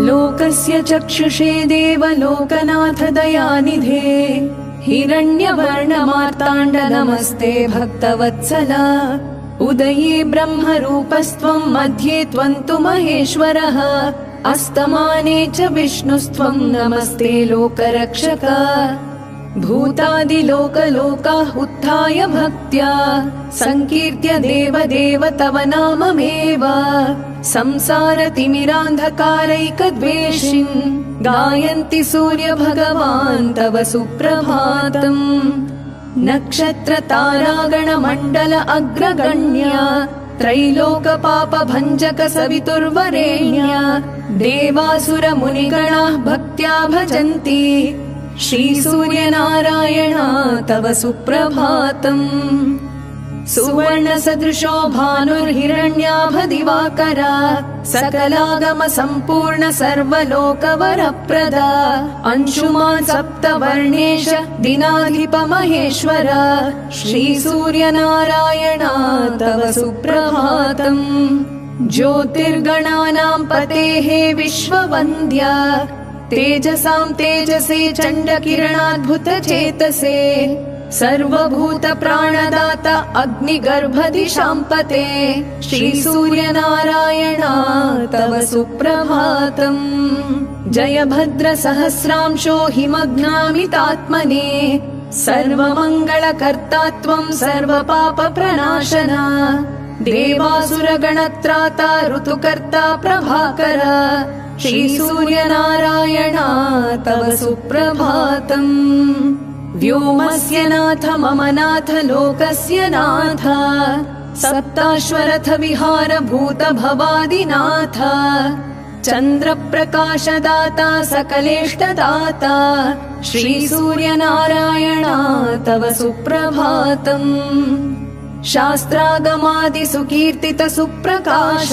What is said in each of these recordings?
लोकस्य चक्षुषे देवलोकनाथ दयानिधे हिरण्यवर्णमार्ताण्ड नमस्ते भक्तवत्सला उदये ब्रह्मरूपस्त्वं मध्ये त्वं तु महेश्वरः अस्तमाने च विष्णुस्त्वं नमस्ते लोकरक्षक भूतादिलोकलोकाः उत्थाय भक्त्या संकीर्त्य देवदेव तव नाममेव संसारतिमिरान्धकारैकद्वेषिन् गायन्ति सूर्यभगवान् तव सुप्रभातम् नक्षत्रतारागणमण्डल अग्रगण्या त्रैलोकपापभञ्जक सवितुर्वरेण्या देवासुरमुनिगणाः भक्त्या भजन्ति श्रीसूर्यनारायणा तव सुप्रभातम् सुवर्णसदृशो भानुर्हिरण्याभदिवाकरा सकलागम सम्पूर्ण सर्वलोकवरप्रदा अंशुमान् सप्तवर्णेश दिनाधिप महेश्वर श्रीसूर्यनारायणा तव सुप्रभातम् ज्योतिर्गणानां पतेः विश्ववन्द्या तेजसां तेजसे चण्डकिरणाद्भुतचेतसे सर्वभूत प्राणदाता अग्निगर्भदिशाम्पते श्रीसूर्यनारायणा तव सुप्रभातम् जय भद्र सहस्रांशो हिमग्नामितात्मने सर्वमङ्गलकर्ता त्वं सर्वपापप्रणाशना देवासुरगणत्राता ऋतुकर्ता प्रभाकर श्रीसूर्यनारायणा तव सुप्रभातम् व्योमस्य नाथ मम नाथ लोकस्य नाथ सप्ताश्वरथ विहार भूत भवादिनाथ चन्द्रप्रकाशदाता सकलेष्टदाता श्रीसूर्यनारायणा तव सुप्रभातम् शास्त्रागमादिसुकीर्तित सुप्रकाश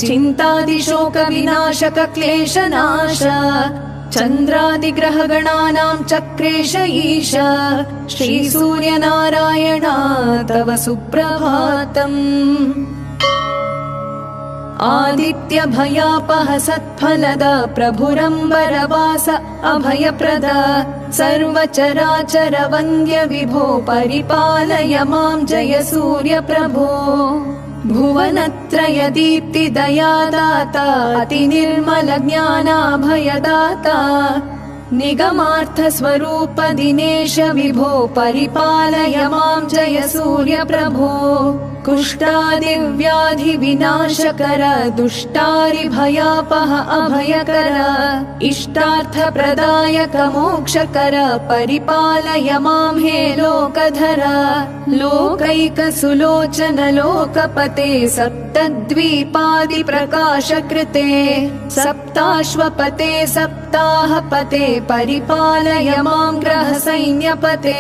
चिन्तादिशोक विनाशक क्लेशनाश चन्द्रादिग्रहगणानां चक्रेश ईश श्रीसूर्यनारायणा तव सुप्रभातम् आदित्यभयापह सत्फलद प्रभुरम्बरवास अभयप्रद सर्वचराचर वन्द्य विभो परिपालय मां जय सूर्यप्रभो भुवनत्रय दीप्ति दयादाता अतिनिर्मल ज्ञानाभयदाता निगमार्थ स्वरूप दिनेश विभो परिपालय मां जय सूर्यप्रभो कुष्ठादिव्याधि विनाशकर दुष्टारिभयापह अभयकर इष्टार्थप्रदायक मोक्षकर परिपालय मां हे लोकधर लोकैकसुलोचन लोकपते सप्तद्वीपादिप्रकाशकृते सप्ताश्वपते सप्ताहपते परिपालय मां ग्रहसैन्यपते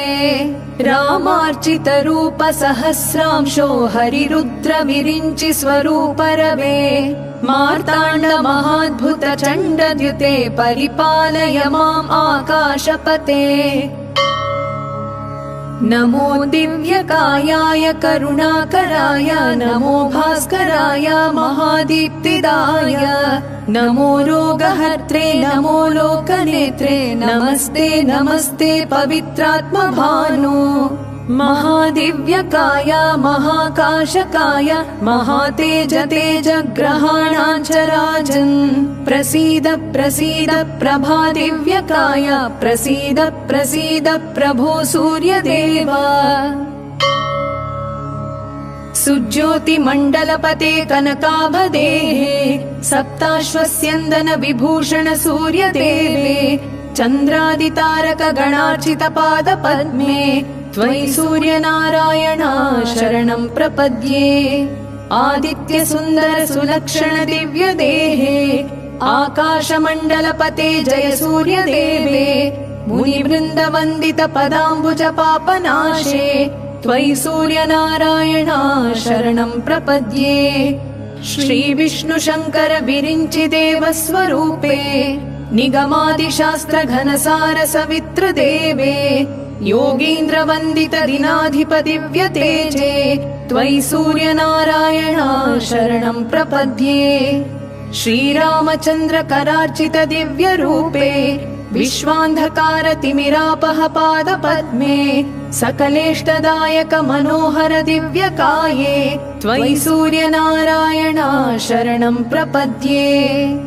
रामार्चितरूप सहस्रांशो हरिरुद्र विरिञ्चि स्वरूप रवे मार्ताण्ड महाद्भुत चण्डद्युते परिपालय माम् आकाशपते नमो दिव्यकायाय करुणाकराय नमो भास्कराय महादीप्तिदाय नमो रोगहर्त्रे नमो लोकनेत्रे नमस्ते नमस्ते पवित्रात्मभानु महादिव्यकाय महाकाशकाय महातेज तेज ग्रहाणाञ्चराजन् प्रसीद प्रसीद प्रभादिव्यकाय प्रसीद प्रसीद प्रभो सूर्यदेवा सुज्योतिमण्डलपते कनकाभदेः सप्ताश्वस्यन्दन विभूषण सूर्यदेवे चन्द्रादितारक गणार्चित पादपद्मे त्वयि सूर्यनारायणा शरणं प्रपद्ये आदित्य सुन्दर सुलक्षण दिव्यदेहे आकाशमण्डलपते जय सूर्यदेवे मुनिवृन्दवन्दित पदाम्बुज पापनाशे त्वयि सूर्यनारायणा शरणं प्रपद्ये श्रीविष्णुशङ्कर विरिञ्चि देवस्वरूपे निगमादिशास्त्र घनसार सवितृदेवे योगीन्द्र वन्दित दिनाधिप दिव्यतेजे त्वयि सूर्यनारायणा शरणं प्रपद्ये श्रीरामचन्द्र करार्चित दिव्यरूपे विश्वान्धकारतिमिरापह पादपद्मे सकलेष्टदायक मनोहर दिव्यकाये त्वयि सूर्यनारायण शरणं प्रपद्ये।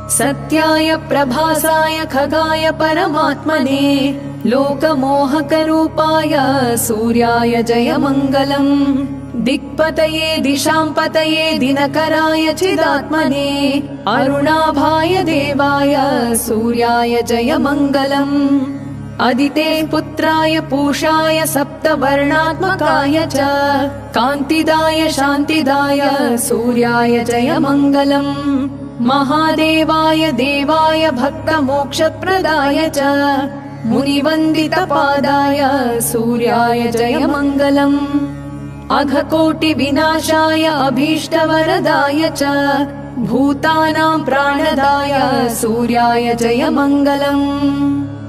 सत्याय प्रभासाय खगाय परमात्मने लोकमोहकरूपाय सूर्याय जय मङ्गलम्। दिक्पतये दिशांपतये दिनकराय चिदात्मने अरुणाभाय देवाय सूर्याय जय मङ्गलम्। अदिते पुत्राय पूषाय सप्तवर्णात्मकाय च कान्तिदाय शान्तिदाय सूर्याय जय मङ्गलम्। महादेवाय देवाय भक्तमोक्षप्रदाय च मुनिवन्दितपादाय सूर्याय जय मङ्गलम्। अघकोटिविनाशाय अभीष्टवरदाय च भूतानां प्राणदाय सूर्याय जय मङ्गलम्।